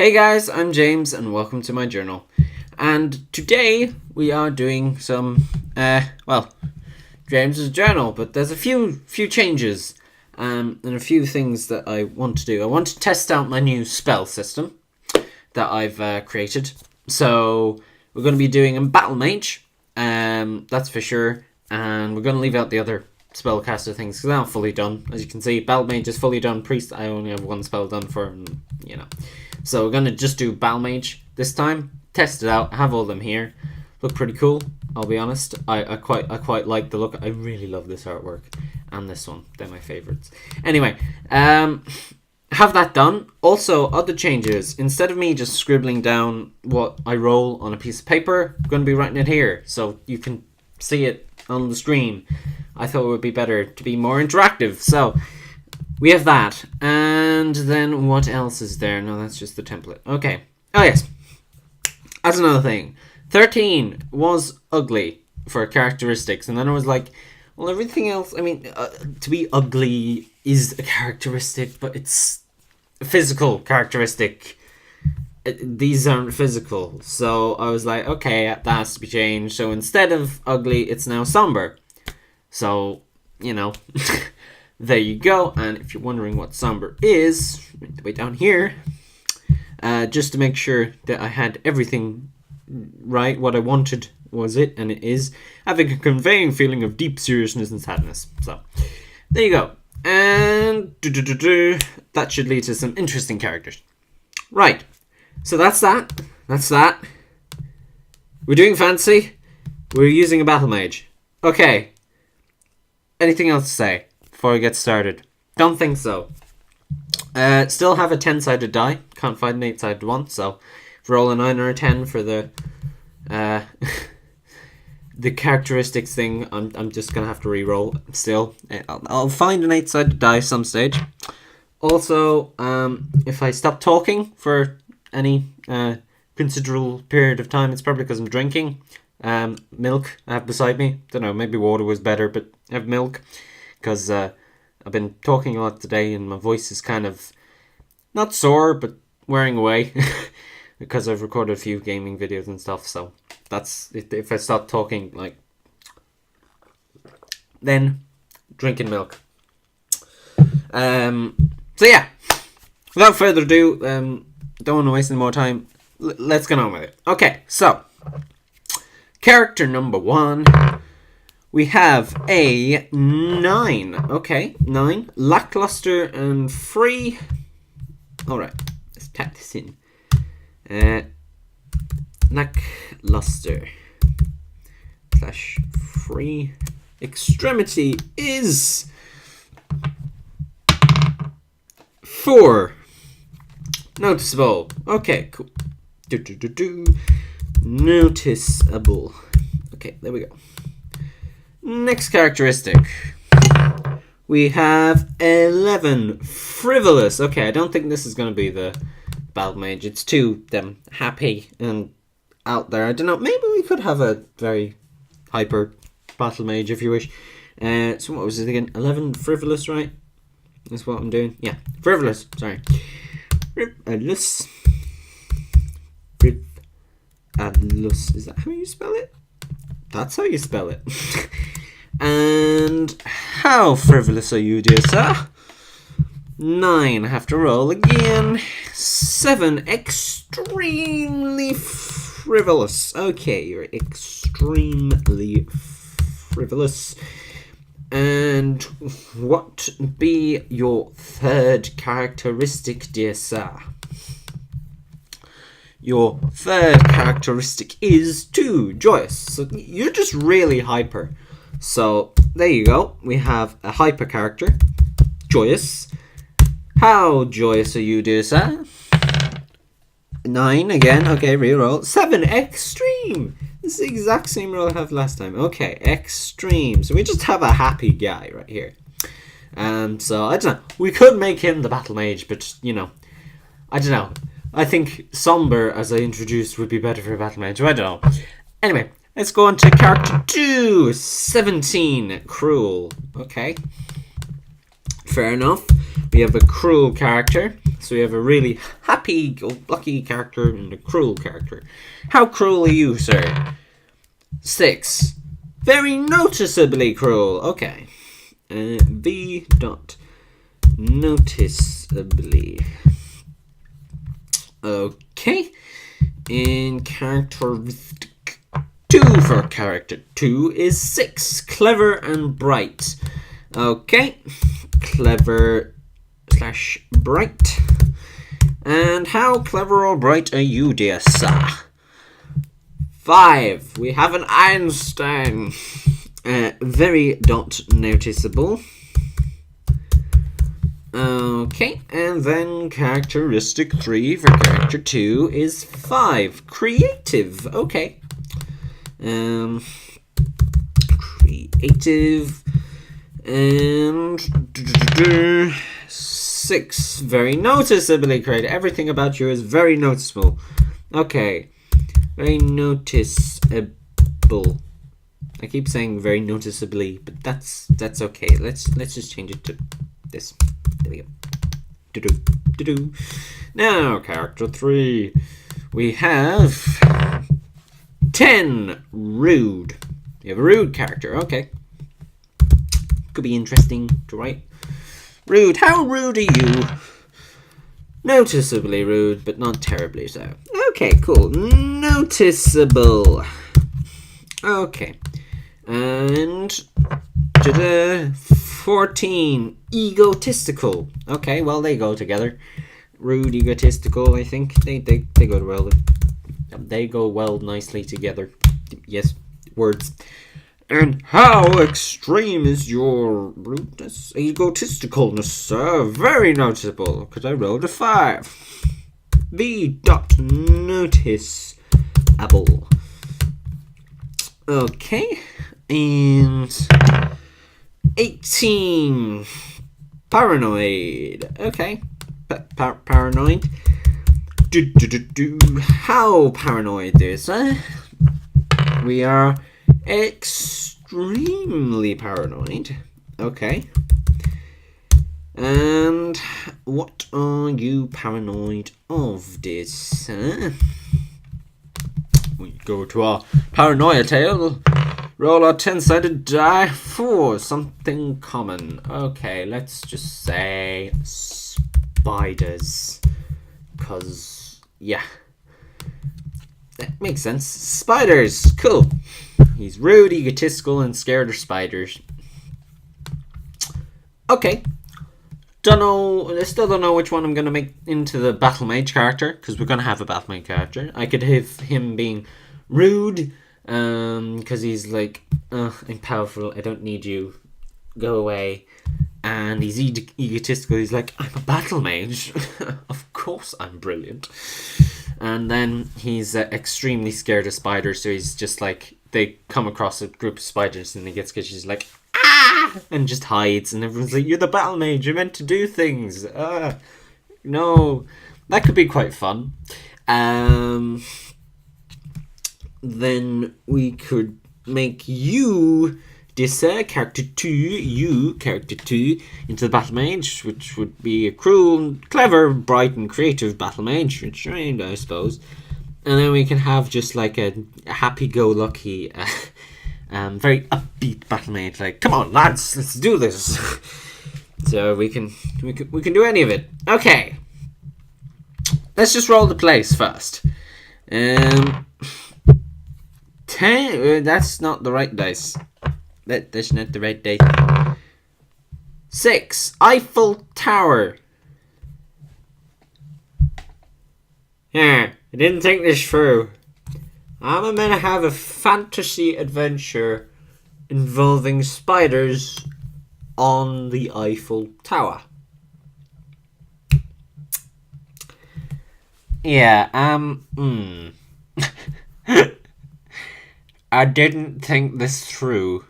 Hey guys, I'm James and welcome to my journal. And today we are doing some, James's journal, but there's a few changes and a few things that I want to do. I want to test out my new spell system that I've created. So we're going to be doing a battlemage, that's for sure, and we're going to leave out the other spellcaster things because they're not fully done. As you can see, battlemage is fully done. Priest, I only have one spell done for, So we're going to just do battlemage this time, test it out, have all of them here. Look pretty cool, I'll be honest. I quite like the look. I really love this artwork and this one. They're my favorites. Anyway, have that done. Also, other changes. Instead of me just scribbling down what I roll on a piece of paper, I'm going to be writing it here so you can see it on the screen. I thought it would be better to be more interactive. So we have that. And then what else is there? No, that's just the template. Okay. Oh, yes. That's another thing. 13 was ugly for characteristics. And then I was like, well, everything else, I mean, to be ugly is a characteristic, but it's a physical characteristic. These aren't physical. So I was like, okay, that has to be changed. So instead of ugly, it's now somber. So, there you go. And if you're wondering what somber is, way down here, just to make sure that I had everything right, what I wanted was it, and it is having a conveying feeling of deep seriousness and sadness. So, there you go. And that should lead to some interesting characters. Right. So that's that. That's that. We're doing fancy. We're using a battle mage. Okay. Anything else to say before I get started? Don't think so. Still have a 10-sided die. Can't find an 8-sided one, so roll a 9 or a 10 for the the characteristics thing. I'm just gonna have to re-roll still. I'll find an 8-sided die some stage. Also, if I stop talking for any considerable period of time, it's probably because I'm drinking. Milk I have beside me. Don't know, maybe water was better, but I have milk because I've been talking a lot today and my voice is kind of not sore but wearing away because I've recorded a few gaming videos and stuff. So that's if I stop talking, then drinking milk. So yeah, without further ado, don't want to waste any more time. Let's get on with it. Okay, so character number 1, we have a 9. Okay, 9. Lackluster and free. Alright, let's type this in. Lackluster / free. Extremity is 4. Noticeable. Okay, cool. Noticeable. Okay, there we go. Next characteristic. We have 11. Frivolous. Okay, I don't think this is going to be the battle mage. It's too happy and out there. I don't know. Maybe we could have a very hyper battle mage if you wish. So what was it again? 11 frivolous, right? That's what I'm doing. Yeah, frivolous. Sorry. Frivolous. Is that how you spell it? That's how you spell it. And how frivolous are you, dear sir? 9. I have to roll again. 7. Extremely frivolous. Okay, you're extremely frivolous. And what be your third characteristic, dear sir? Your third characteristic is 2. Joyous. So you're just really hyper. So there you go. We have a hyper character. Joyous. How joyous are you, dear sir? 9 again. Okay, reroll. 7. Extreme. This is the exact same roll I have last time. Okay, extreme. So we just have a happy guy right here. So I don't know. We could make him the battle mage, but I don't know. I think somber, as I introduced, would be better for a battle mage. I don't know. Anyway, let's go on to character 2. 17. Cruel. Okay. Fair enough. We have a cruel character. So we have a really happy-go-lucky character and a cruel character. How cruel are you, sir? 6. Very noticeably cruel. Okay. V dot noticeably. Okay. In characteristic 2 for character 2 is 6. Clever and bright. Okay. Clever / bright. And how clever or bright are you, dear sir? 5. We have an Einstein. Very dot noticeable. Okay, and then characteristic 3 for character 2 is 5. Creative. Okay. Creative. And 6. Very noticeably creative. Everything about you is very noticeable. Okay. Very noticeable. I keep saying very noticeably, but that's okay. Let's just change it to this. There we go. Do-do. Now, character 3. We have 10. Rude. You have a rude character. Okay. Could be interesting to write. Rude. How rude are you? Noticeably rude, but not terribly so. Okay, cool. Noticeable. Okay. And 14. Egotistical. Okay, well, they go together. Rude, egotistical, I think. They go well. They go well nicely together. Yes, words. And how extreme is your rudeness, egotisticalness, sir? Very noticeable, because I rolled a 5. V dot noticeable. Okay, and 18. Paranoid. Okay, paranoid. How paranoid is that? We are extremely paranoid. Okay. And what are you paranoid of, dear sir? We go to our paranoia table. Roll our 10-sided die for something common. Okay, let's just say spiders. Because, yeah. That makes sense. Spiders. Cool. He's rude, egotistical, and scared of spiders. Okay. I still don't know which one I'm going to make into the battlemage character, because we're going to have a battlemage character. I could have him being rude, because he's like, I'm powerful, I don't need you, go away. And he's egotistical, he's like, I'm a battlemage. Of course I'm brilliant. And then he's extremely scared of spiders, so he's just like, they come across a group of spiders and he gets scared, she's like, ah! And just hides, and everyone's like, you're the battlemage, you're meant to do things. No. That could be quite fun. Then we could make you this character 2 into the battlemage, which would be a cruel, clever, bright and creative battlemage, which I suppose. And then we can have just like a happy-go-lucky, very upbeat battlemage, like, come on lads, let's do this. So we can do any of it. Okay. Let's just roll the place first. 10. That's not the right dice. That's not the right dice. 6. Eiffel Tower. Yeah, I didn't think this through. I'm gonna have a fantasy adventure involving spiders on the Eiffel Tower. Yeah, I didn't think this through.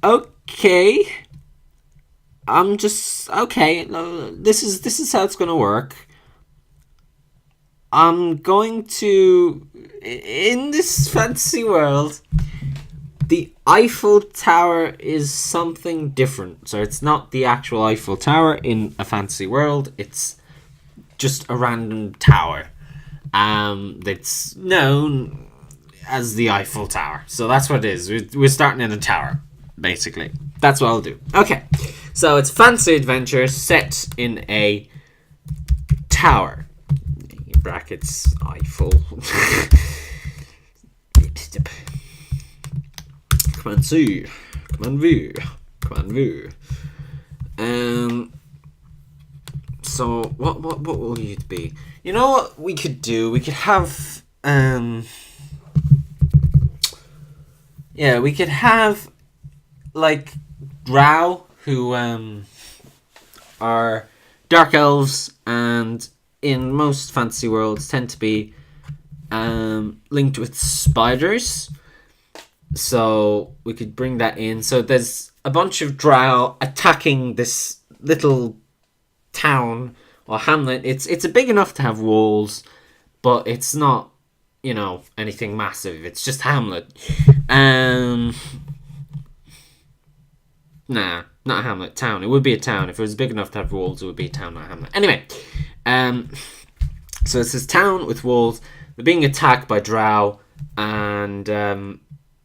Okay. I'm just okay. No, this is how it's gonna work. I'm going to, in this fantasy world, The Eiffel Tower is something different. So it's not the actual Eiffel Tower in a fantasy world. It's just a random tower. That's known as the Eiffel Tower. So that's what it is. We're starting in a tower, basically. That's what I'll do. Okay. So it's fantasy adventure set in a tower. Brackets Eiffel. Command C. Command V. Command V. So what will it be? You know what we could do? We could have we could have like Drow, who are dark elves, and in most fantasy worlds tend to be linked with spiders. So we could bring that in. So there's a bunch of Drow attacking this little town or hamlet. It's big enough to have walls, but it's not, anything massive. It's just hamlet. Nah, not a hamlet. Town. It would be a town. If it was big enough to have walls, it would be a town, not a hamlet. Anyway, so it's this town with walls. They're being attacked by Drow, and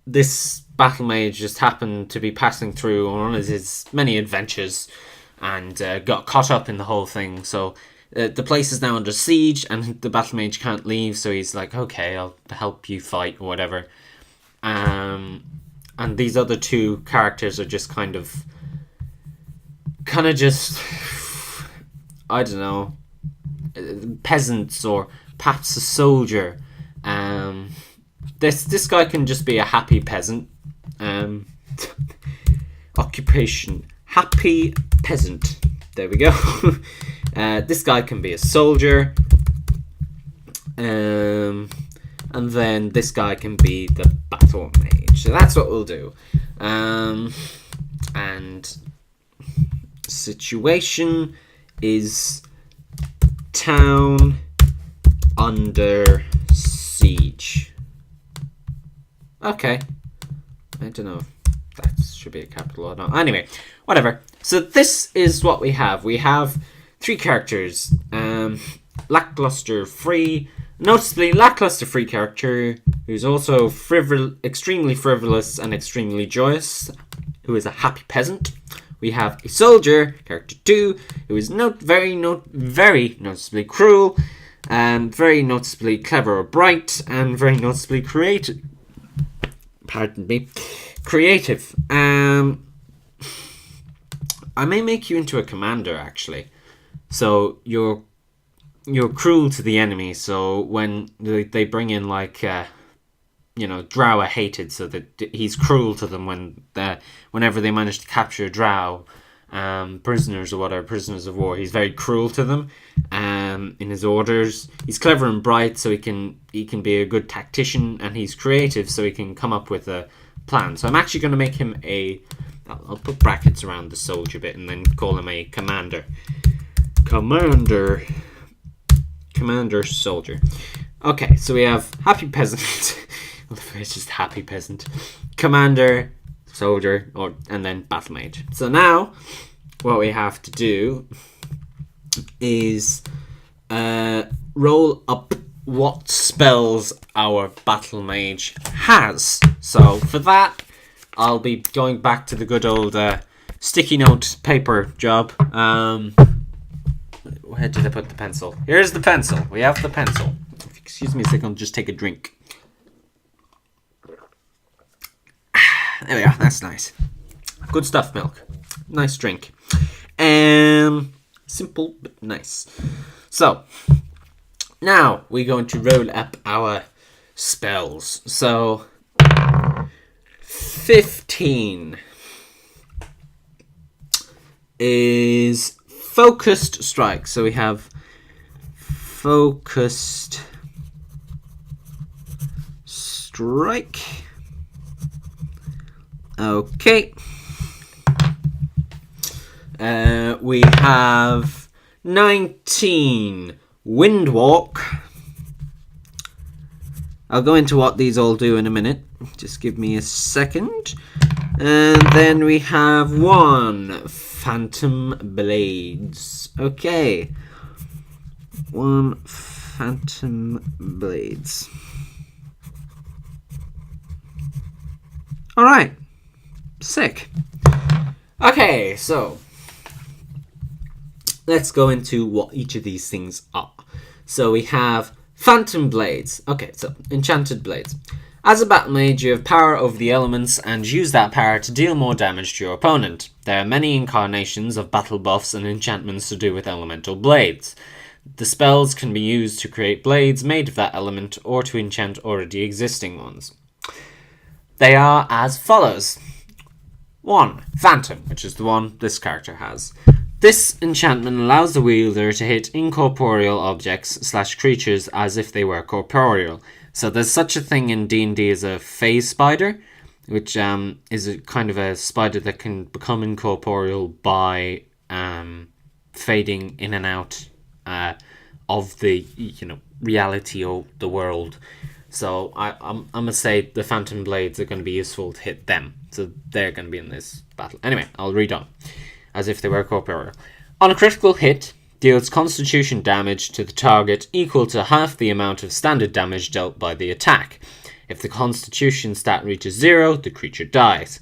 this battle mage just happened to be passing through on one of his many adventures and got caught up in the whole thing. So the place is now under siege, and the battle mage can't leave. So he's like, "Okay, I'll help you fight or whatever." And these other two characters are just kind of just, I don't know, peasants or perhaps a soldier. This guy can just be a happy peasant. Occupation, happy peasant. There we go. This guy can be a soldier. And then this guy can be the battle mage. So that's what we'll do. And situation is town under siege. Okay. I don't know if that should be a capital or not. Anyway, whatever. So this is what we have. We have three characters. Lackluster free. Noticeably lackluster free character who's also extremely frivolous and extremely joyous, who is a happy peasant. We have a soldier, character 2, who is very noticeably cruel, and very noticeably clever or bright, and very noticeably creative. Creative. I may make you into a commander, actually. So you're cruel to the enemy. So when they bring in Drow are hated, so that he's cruel to them whenever they manage to capture Drow prisoners or whatever, prisoners of war. He's very cruel to them in his orders. He's clever and bright, so he can be a good tactician, and he's creative, so he can come up with a plan. So I'm actually going to make him I'll put brackets around the soldier bit and then call him a commander. Commander soldier. Okay, so we have happy peasant. It's just happy peasant. Commander, soldier, and then battle mage. So now what we have to do is roll up what spells our battle mage has. So for that, I'll be going back to the good old sticky note paper job. Where did I put the pencil? Here's the pencil. We have the pencil. Excuse me a second, I'll just take a drink. There we are. That's nice. Good stuff, milk. Nice drink. Simple but nice. So now we're going to roll up our spells. So 15 is focused strike. So we have focused strike. Okay. We have 19 wind walk. I'll go into what these all do in a minute. Just give me a second. And then we have 1 Phantom Blades. Okay. 1 Phantom Blades. Alright. Sick. Okay, so let's go into what each of these things are. So we have Phantom Blades. Okay, so enchanted blades. As a battle mage, you have power over the elements and use that power to deal more damage to your opponent. There are many incarnations of battle buffs and enchantments to do with elemental blades. The spells can be used to create blades made of that element or to enchant already existing ones. They are as follows. 1. Phantom, which is the one this character has. This enchantment allows the wielder to hit incorporeal objects / creatures as if they were corporeal. So there's such a thing in D&D as a phase spider, which is a kind of a spider that can become incorporeal by fading in and out of the reality of the world. So I'm going to say the Phantom Blades are going to be useful to hit them. So they're going to be in this battle. Anyway, I'll read on. As if they were corporeal. On a critical hit, deals constitution damage to the target equal to half the amount of standard damage dealt by the attack. If the constitution stat reaches 0, the creature dies.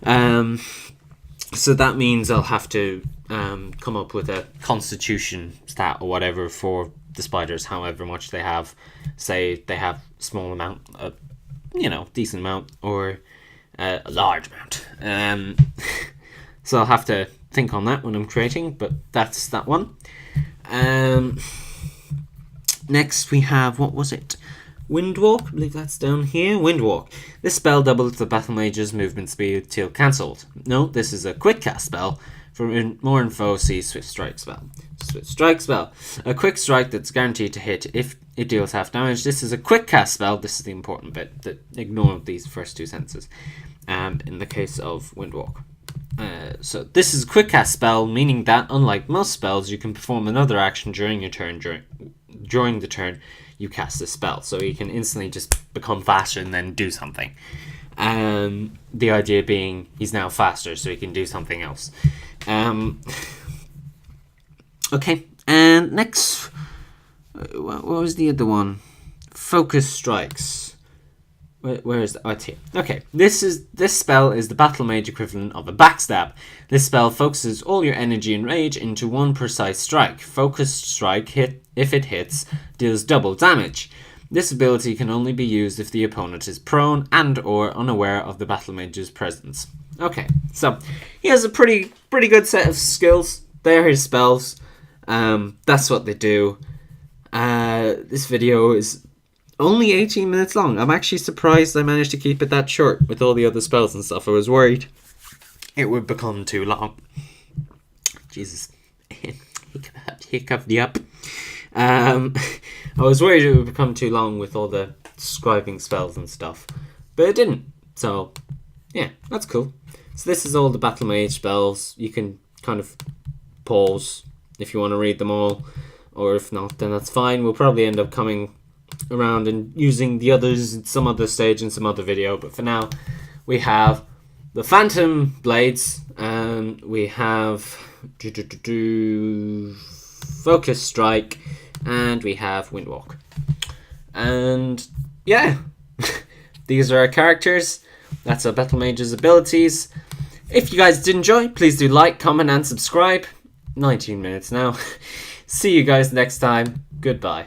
So that means I'll have to come up with a constitution stat or whatever for the spiders, however much they have. Say they have small amount, decent amount, or a large amount. So I'll have to think on that when I'm creating, but that's that one. Next we have, what was it? Windwalk, I believe that's down here. Windwalk. This spell doubles the battle mage's movement speed till cancelled. Note, this is a quick cast spell. For more info, see Swift Strike spell. Swift Strike spell. A quick strike that's guaranteed to hit if it deals half damage. This is a quick cast spell. This is the important bit. Ignore these first 2 sentences. In the case of Windwalk. So this is a quick cast spell, meaning that unlike most spells, you can perform another action during your turn during the turn you cast this spell. So you can instantly just become faster and then do something. The idea being he's now faster, so he can do something else. Okay, and next, what was the other one? Focus Strikes. Where is that? Oh, it's here. Okay, this spell is the battle mage equivalent of a backstab. This spell focuses all your energy and rage into one precise strike. Focused strike, if it hits, deals double damage. This ability can only be used if the opponent is prone and or unaware of the battle mage's presence. Okay, so he has a pretty good set of skills. They're his spells. That's what they do. This video is only 18 minutes long. I'm actually surprised I managed to keep it that short with all the other spells and stuff. I was worried it would become too long. Jesus. Hiccuped up. I was worried it would become too long with all the scribing spells and stuff. But it didn't. So, yeah, that's cool. So this is all the battle mage spells. You can kind of pause if you want to read them all. Or if not, then that's fine. We'll probably end up coming around and using the others at some other stage in some other video, but for now we have the Phantom Blades and we have Focus Strike and we have Windwalk, and yeah, these are our characters. That's our battle mage's abilities. If you guys did enjoy, please do like, comment and subscribe. 19 minutes now. See you guys next time. Goodbye.